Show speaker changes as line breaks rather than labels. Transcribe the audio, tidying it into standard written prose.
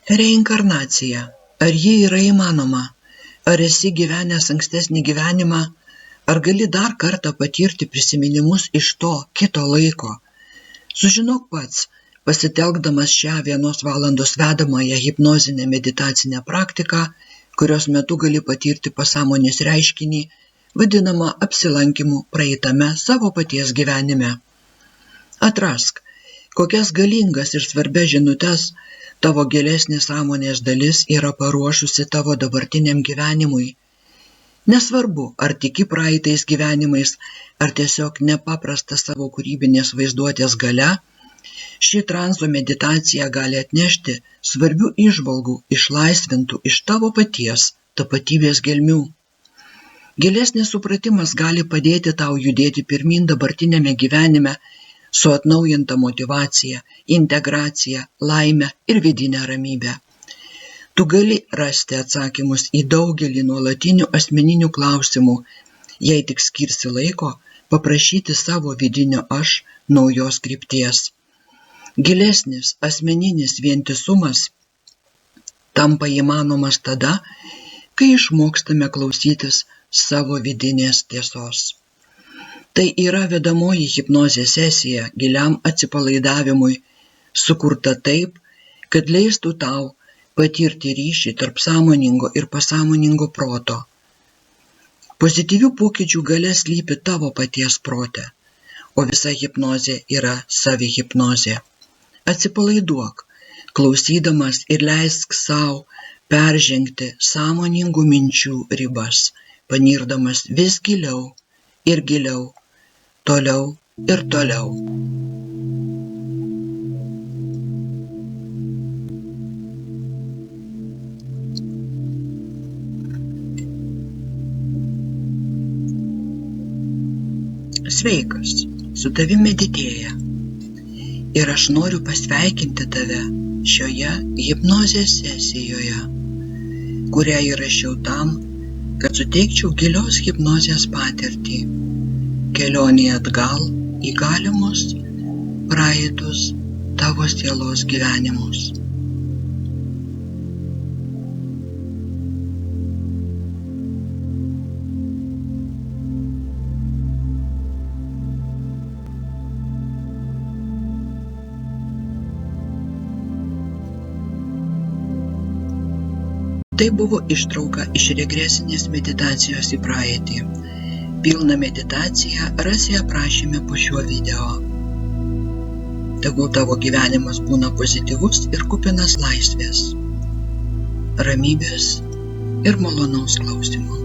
Reinkarnacija. Ar ji yra įmanoma? Ar esi gyvenęs ankstesnį gyvenimą? Ar gali dar kartą patirti prisiminimus iš to kito laiko? Sužinok pats, pasitelkdamas šią 1 valandos vedamąją hipnozinę meditacinę praktiką, kurios metu gali patirti pasąmonės reiškinį, vadinamą apsilankymu praeitame savo paties gyvenime. Atrask, kokias galingas ir svarbias žinutes tavo gilesnė sąmonės dalis yra paruošusi tavo dabartiniam gyvenimui. Nesvarbu, ar tiki praeitais gyvenimais, ar tiesiog nepaprasta savo kūrybinės vaizduotės galia, ši transo meditacija gali atnešti svarbių įžvalgų išlaisvintų iš tavo paties tapatybės gelmių. Gilesnis supratimas gali padėti tau judėti pirmyn dabartinėme gyvenime su atnaujinta motyvacija, integracija, laime ir vidinė ramybė. Tu gali rasti atsakymus į daugelį nuolatinių asmeninių klausimų, jei tik skirsi laiko paprašyti savo vidinio aš naujos krypties. Gilesnis asmeninis vientisumas tampa įmanomas tada, kai išmokstame klausytis savo vidinės tiesos. Tai yra vedamoji hipnozės sesija giliam atsipalaidavimui, sukurta taip, kad leistų tau patirti ryšį tarp sąmoningo ir pasąmoningo proto. Pozityvių pokyčių galia slypi tavo paties prote, o visa hipnozė yra savihipnozė. Atsipalaiduok, klausydamas ir leisk sau peržengti sąmoningų minčių ribas, panirdamas vis giliau ir giliau, toliau ir toliau. Sveikas, su tavimi Editėja. Ir aš noriu pasveikinti tave šioje hipnozės sesijoje, kurią įrašiau tam, kad suteikčiau gilios hipnozės patirtį, kelionė atgal į galimus praeitus tavo sielos gyvenimus. Tai buvo ištrauka iš regresinės meditacijos į praeitį. Pilną meditaciją rasi aprašyme po šiuo video. Tegul tavo gyvenimas būna pozityvus ir kupinas laisvės, ramybės ir malonaus klausymo.